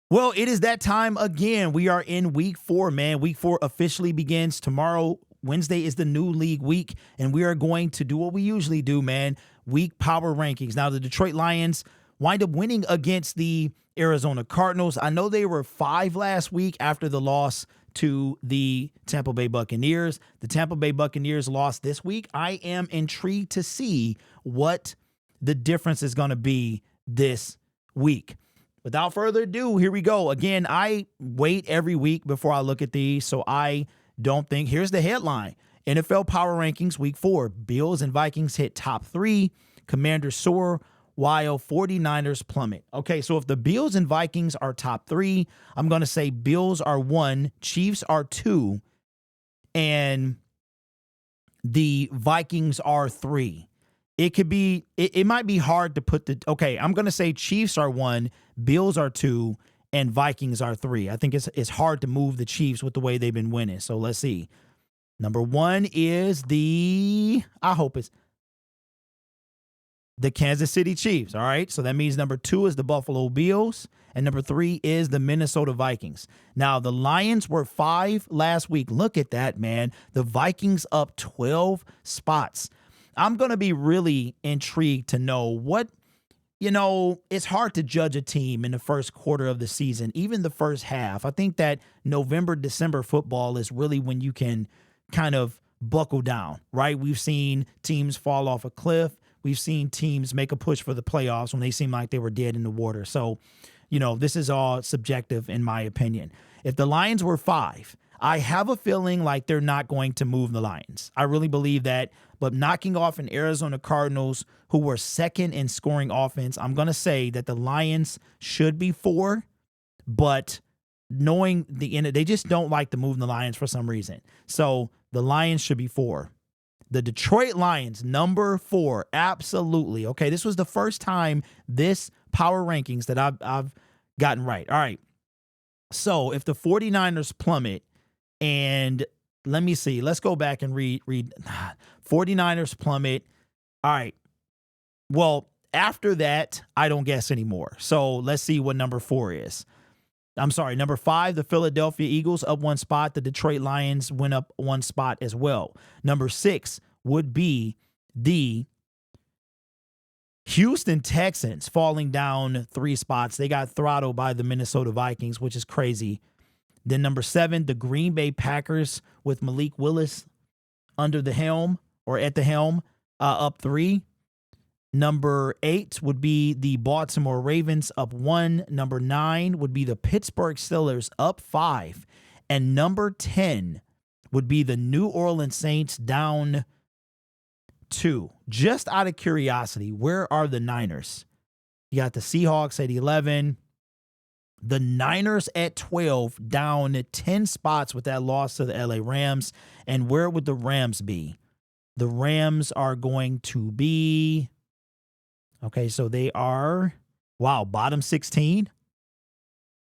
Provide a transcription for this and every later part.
Well, it is that time again. We are in week 4, man. Week 4 officially begins tomorrow. Wednesday is the new league week, and we are going to do what we usually do, man. Week power rankings. Now, the Detroit Lions wind up winning against the Arizona Cardinals. I know they were 5 last week after the loss to the Tampa Bay Buccaneers. The Tampa Bay Buccaneers lost this week. I am intrigued to see what the difference is going to be this week. Without further ado, here we go. Again, I wait every week before I look at these, so I don't think. Here's the headline. NFL Power Rankings Week 4. Bills and Vikings hit top 3. Commanders soar while 49ers plummet. Okay, so if the Bills and Vikings are top 3, I'm going to say Bills are 1, Chiefs are 2, and the Vikings are 3. It could be, it might be hard to put okay, I'm going to say Chiefs are 1, Bills are 2, and Vikings are 3. I think it's hard to move the Chiefs with the way they've been winning. So let's see. Number 1 is I hope it's the Kansas City Chiefs. All right. So that means number 2 is the Buffalo Bills, and number 3 is the Minnesota Vikings. Now, the Lions were 5 last week. Look at that, man. The Vikings up 12 spots. I'm going to be really intrigued to know what, it's hard to judge a team in the first quarter of the season, even the first half. I think that November, December football is really when you can kind of buckle down, right? We've seen teams fall off a cliff. We've seen teams make a push for the playoffs when they seem like they were dead in the water. So, this is all subjective in my opinion. If the Lions were 5, I have a feeling like they're not going to move the Lions. I really believe that. But knocking off an Arizona Cardinals who were second in scoring offense, I'm going to say that the Lions should be 4. But knowing the end, they just don't like to move the Lions for some reason. So the Lions should be 4. The Detroit Lions, number 4. Absolutely. Okay, this was the first time this power rankings that I've gotten right. All right. So if the 49ers plummet, and let me see. Let's go back and read. 49ers plummet. All right. Well, after that, I don't guess anymore. So let's see what number 4 is. I'm sorry. Number 5, the Philadelphia Eagles up 1 spot. The Detroit Lions went up 1 spot as well. Number 6 would be the Houston Texans falling down 3 spots. They got throttled by the Minnesota Vikings, which is crazy. Then number 7, the Green Bay Packers with Malik Willis under the helm or at the helm, up 3. Number 8 would be the Baltimore Ravens up 1. Number 9 would be the Pittsburgh Steelers up 5. And number 10 would be the New Orleans Saints down 2. Just out of curiosity, where are the Niners? You got the Seahawks at 11. The Niners at 12, down 10 spots with that loss to the LA Rams. And where would the Rams be? The Rams are going to be, okay, so they are, bottom 16.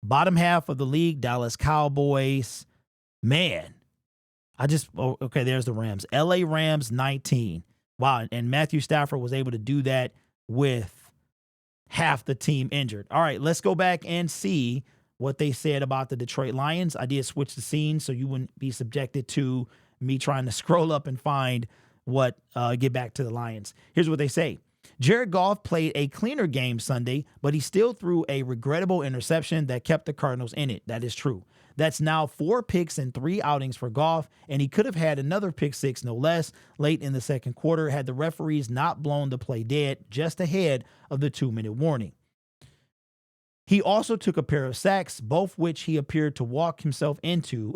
Bottom half of the league, Dallas Cowboys. Man, there's the Rams. LA Rams, 19. Wow, and Matthew Stafford was able to do that with half the team injured. All right, let's go back and see what they said about the Detroit Lions. I did switch the scene so you wouldn't be subjected to me trying to scroll up and find get back to the Lions. Here's what they say. Jared Goff played a cleaner game Sunday, but he still threw a regrettable interception that kept the Cardinals in it. That is true. That's now 4 picks in 3 outings for Goff, and he could have had another pick 6, no less, late in the second quarter had the referees not blown the play dead just ahead of the 2-minute warning. He also took a pair of sacks, both which he appeared to walk himself into,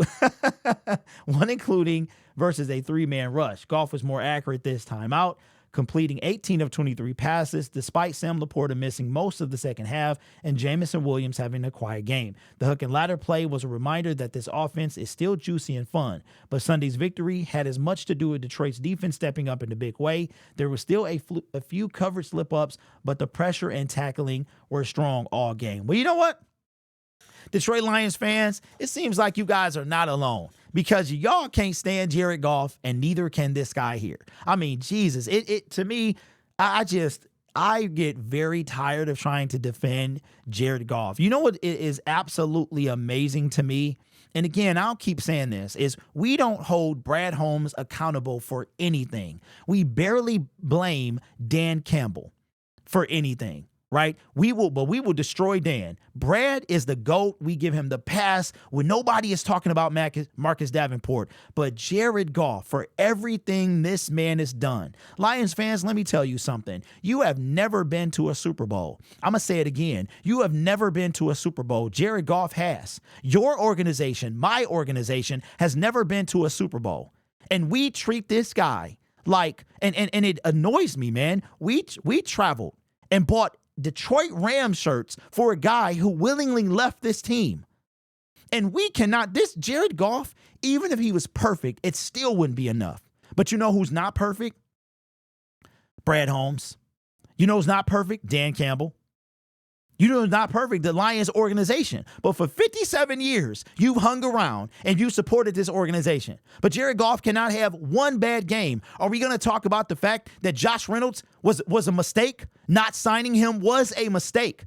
one including versus a 3-man rush. Goff was more accurate this time out, completing 18 of 23 passes, despite Sam Laporta missing most of the second half and Jamison Williams having a quiet game. The hook and ladder play was a reminder that this offense is still juicy and fun, but Sunday's victory had as much to do with Detroit's defense stepping up in a big way. There was still a few coverage slip-ups, but the pressure and tackling were strong all game. Well, you know what? Detroit Lions fans, it seems like you guys are not alone because y'all can't stand Jared Goff and neither can this guy here. I mean, Jesus, it to me, I just, I get very tired of trying to defend Jared Goff. You know what is absolutely amazing to me? And again, I'll keep saying this, is we don't hold Brad Holmes accountable for anything. We barely blame Dan Campbell for anything, right? We will destroy Dan. Brad is the GOAT. We give him the pass when nobody is talking about Marcus Davenport. But Jared Goff, for everything this man has done. Lions fans, let me tell you something. You have never been to a Super Bowl. I'm going to say it again. You have never been to a Super Bowl. Jared Goff has. Your organization, my organization, has never been to a Super Bowl. And we treat this guy like, and it annoys me, man. We traveled and bought Detroit Rams shirts for a guy who willingly left this team. And we cannot, this Jared Goff, even if he was perfect, it still wouldn't be enough. But you know who's not perfect? Brad Holmes. You know who's not perfect? Dan Campbell. You know who's not perfect? The Lions organization. But for 57 years, you've hung around and you supported this organization. But Jared Goff cannot have one bad game. Are we going to talk about the fact that Josh Reynolds was a mistake? Not signing him was a mistake.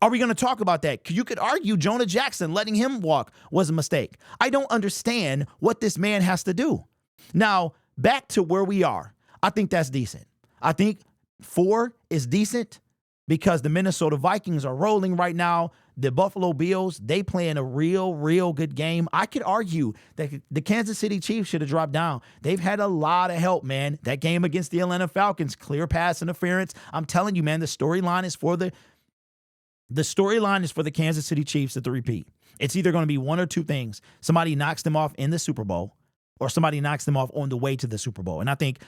Are we going to talk about that? You could argue Jonah Jackson letting him walk was a mistake. I don't understand what this man has to do. Now, back to where we are. I think that's decent. I think 4 is decent because the Minnesota Vikings are rolling right now. The Buffalo Bills, they playing a real good game. I could argue that the Kansas City Chiefs should have dropped down. They've had a lot of help, man. That game against the Atlanta Falcons, clear pass interference. I'm telling you, man, the storyline is for the Kansas City Chiefs to repeat. It's either going to be one or two things. Somebody knocks them off in the Super Bowl, or somebody knocks them off on the way to the Super Bowl. And I think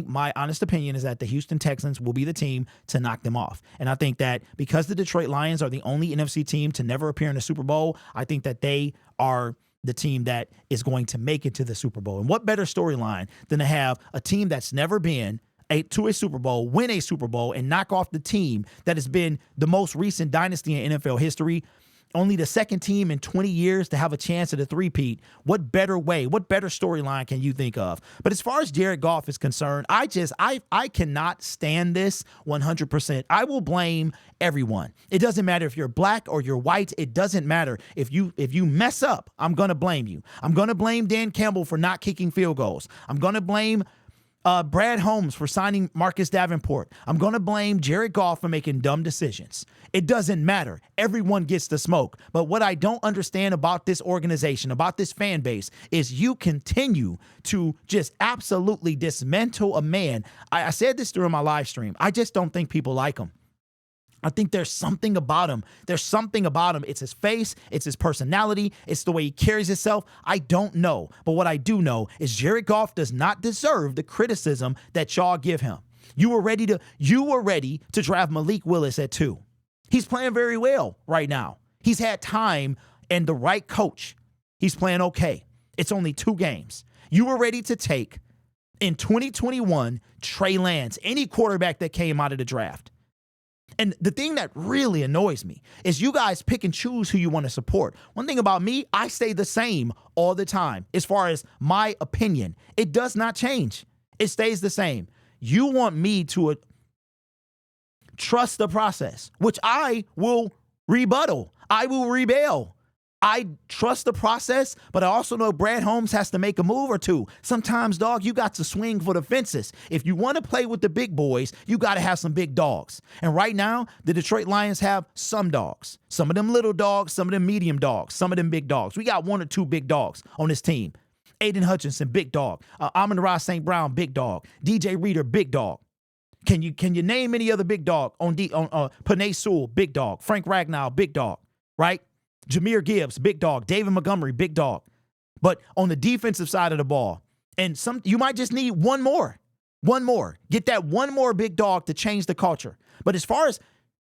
my honest opinion is that the Houston Texans will be the team to knock them off. And I think that because the Detroit Lions are the only NFC team to never appear in the Super Bowl, I think that they are the team that is going to make it to the Super Bowl. And what better storyline than to have a team that's never been to a Super Bowl, win a Super Bowl, and knock off the team that has been the most recent dynasty in NFL history, only the second team in 20 years to have a chance at a three-peat. What better way, what better storyline can you think of? But as far as Jared Goff is concerned, I cannot stand this 100%. I will blame everyone. It doesn't matter if you're black or you're white. It doesn't matter. If you mess up, I'm going to blame you. I'm going to blame Dan Campbell for not kicking field goals. I'm going to blame Brad Holmes for signing Marcus Davenport. I'm going to blame Jared Goff for making dumb decisions. It doesn't matter. Everyone gets the smoke. But what I don't understand about this organization, about this fan base, is you continue to just absolutely dismantle a man. I said this during my live stream. I just don't think people like him. I think there's something about him. There's something about him. It's his face. It's his personality. It's the way he carries himself. I don't know. But what I do know is Jared Goff does not deserve the criticism that y'all give him. You were ready to draft Malik Willis at 2. He's playing very well right now. He's had time and the right coach. He's playing okay. It's only 2 games. You were ready to take, in 2021, Trey Lance, any quarterback that came out of the draft. And the thing that really annoys me is you guys pick and choose who you want to support. One thing about me, I stay the same all the time. As far as my opinion, it does not change. It stays the same. You want me to trust the process, which I will rebuttal. I will rebel. I trust the process, but I also know Brad Holmes has to make a move or two. Sometimes, dog, you got to swing for the fences. If you want to play with the big boys, you got to have some big dogs. And right now, the Detroit Lions have some dogs. Some of them little dogs, some of them medium dogs, some of them big dogs. We got 1 or 2 big dogs on this team. Aiden Hutchinson, big dog. Amon-Ra St. Brown, big dog. DJ Reader, big dog. Can you name any other big dog? On Panay Sewell, big dog. Frank Ragnow, big dog, right? Jahmyr Gibbs, big dog. David Montgomery, big dog. But on the defensive side of the ball, and you might just need one more. Get that one more big dog to change the culture. But as far as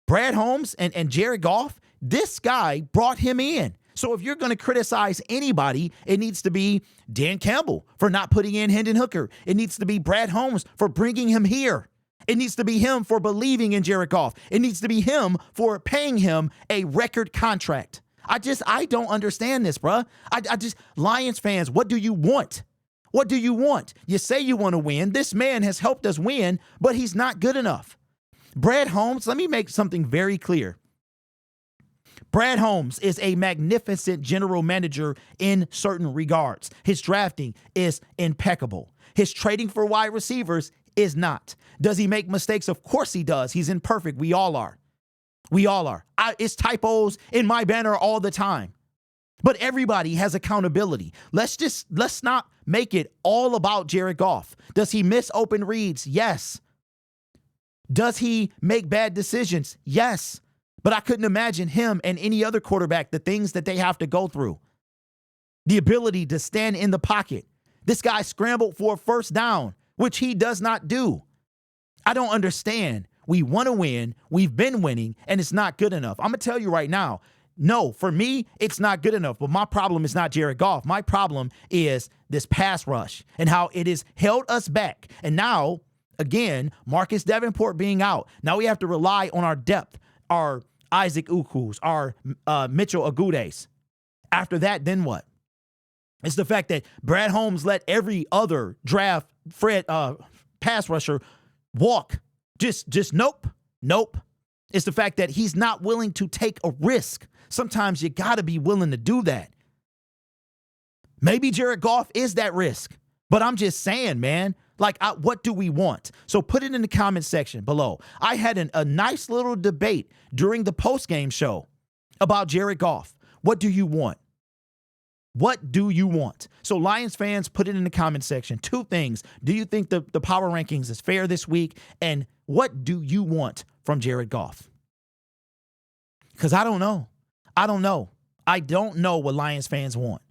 Brad Holmes and Jared Goff, this guy brought him in. So if you're going to criticize anybody, it needs to be Dan Campbell for not putting in Hendon Hooker. It needs to be Brad Holmes for bringing him here. It needs to be him for believing in Jared Goff. It needs to be him for paying him a record contract. I don't understand this, bruh. Lions fans, what do you want? What do you want? You say you want to win. This man has helped us win, but he's not good enough. Brad Holmes, let me make something very clear. Brad Holmes is a magnificent general manager in certain regards. His drafting is impeccable. His trading for wide receivers is not. Does he make mistakes? Of course he does. He's imperfect. We all are. We all are. It's typos in my banner all the time. But everybody has accountability. Let's not make it all about Jared Goff. Does he miss open reads? Yes. Does he make bad decisions? Yes. But I couldn't imagine him and any other quarterback, the things that they have to go through. The ability to stand in the pocket. This guy scrambled for a first down, which he does not do. I don't understand. We want to win. We've been winning, and it's not good enough. I'm going to tell you right now, no, for me, it's not good enough. But my problem is not Jared Goff. My problem is this pass rush and how it has held us back. And now, again, Marcus Davenport being out. Now we have to rely on our depth, our Isaac Ukus, our Mitchell Agudes. After that, then what? It's the fact that Brad Holmes let every other draft pass rusher walk. Just nope. It's the fact that he's not willing to take a risk. Sometimes you got to be willing to do that. Maybe Jared Goff is that risk, but I'm just saying, man, what do we want? So put it in the comment section below. I had a nice little debate during the postgame show about Jared Goff. What do you want? What do you want? So Lions fans, put it in the comment section. Two things. Do you think the power rankings is fair this week? And what do you want from Jared Goff? Because I don't know. I don't know what Lions fans want.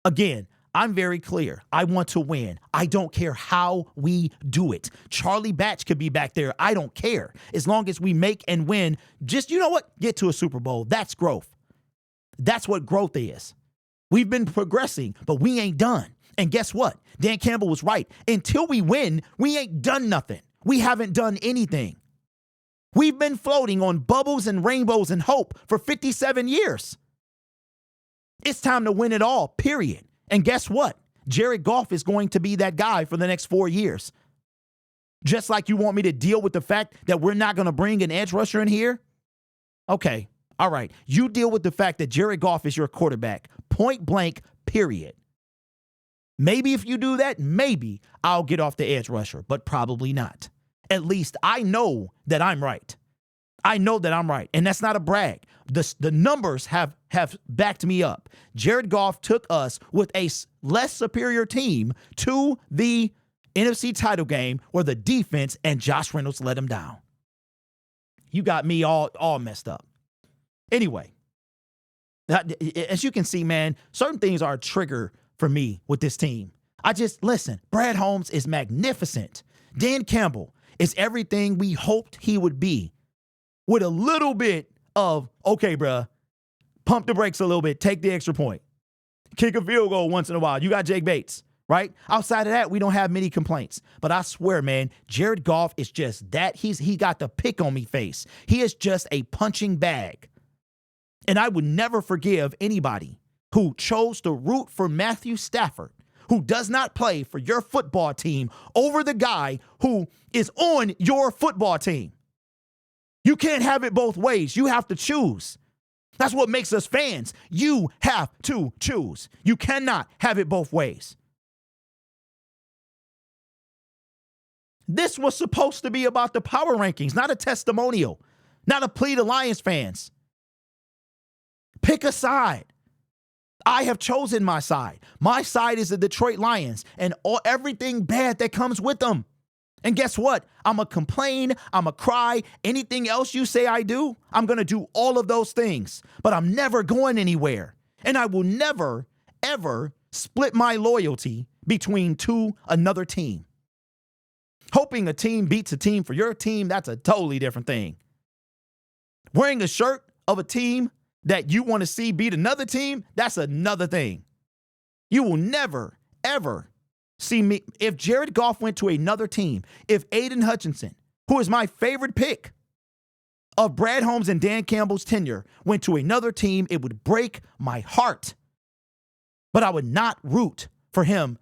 Again, I'm very clear. I want to win. I don't care how we do it. Charlie Batch could be back there. I don't care. As long as we make and win, just, you know what? Get to a Super Bowl. That's growth. That's what growth is. We've been progressing, but we ain't done. And guess what? Dan Campbell was right. Until we win, we ain't done nothing. We haven't done anything. We've been floating on bubbles and rainbows and hope for 57 years. It's time to win it all, period. And guess what? Jared Goff is going to be that guy for the next 4 years. Just like you want me to deal with the fact that we're not going to bring an edge rusher in here? Okay, all right. You deal with the fact that Jared Goff is your quarterback. Point blank, period. Maybe if you do that, maybe I'll get off the edge rusher, but probably not. At least I know that I'm right. I know that I'm right. And that's not a brag. The numbers have backed me up. Jared Goff took us with a less superior team to the NFC title game where the defense and Josh Reynolds let him down. You got me all messed up. Anyway, as you can see, man, certain things are a trigger for me with this team. Listen, Brad Holmes is magnificent. Dan Campbell is everything we hoped he would be, with a little bit of, okay, bruh, pump the brakes a little bit, take the extra point, kick a field goal once in a while. You got Jake Bates, right? Outside of that, we don't have many complaints. But I swear, man, Jared Goff is just that. He got the pick on me face. He is just a punching bag. And I would never forgive anybody who chose to root for Matthew Stafford, who does not play for your football team, over the guy who is on your football team. You can't have it both ways. You have to choose. That's what makes us fans. You have to choose. You cannot have it both ways. This was supposed to be about the power rankings, not a testimonial, not a plea to Lions fans. Pick a side. I have chosen my side. My side is the Detroit Lions and everything bad that comes with them. And guess what? I'm going to complain. I'm going to cry. Anything else you say I do, I'm going to do all of those things. But I'm never going anywhere. And I will never, ever split my loyalty between another team. Hoping a team beats a team for your team, that's a totally different thing. Wearing a shirt of a team that you want to see beat another team, that's another thing. You will never, ever see me. If Jared Goff went to another team, if Aiden Hutchinson, who is my favorite pick of Brad Holmes and Dan Campbell's tenure, went to another team, it would break my heart. But I would not root for him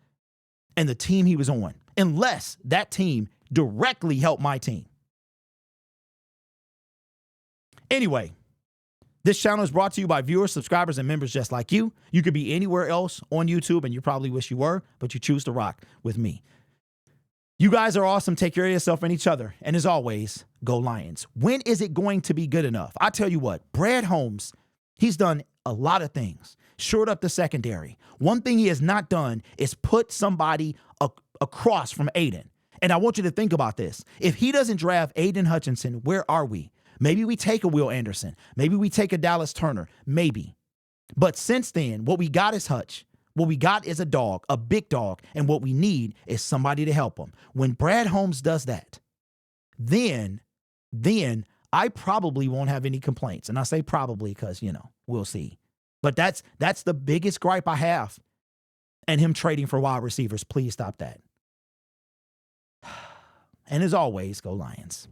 and the team he was on unless that team directly helped my team. Anyway, this channel is brought to you by viewers, subscribers, and members just like you. You could be anywhere else on YouTube, and you probably wish you were, but you choose to rock with me. You guys are awesome. Take care of yourself and each other. And as always, go Lions. When is it going to be good enough? I tell you what, Brad Holmes, he's done a lot of things. Shored up the secondary. One thing he has not done is put somebody across from Aiden. And I want you to think about this. If he doesn't draft Aiden Hutchinson, where are we? Maybe we take a Will Anderson. Maybe we take a Dallas Turner. Maybe. But since then, what we got is Hutch. What we got is a dog, a big dog, and what we need is somebody to help him. When Brad Holmes does that, then I probably won't have any complaints. And I say probably because, we'll see. But that's the biggest gripe I have. And him trading for wide receivers. Please stop that. And as always, go Lions.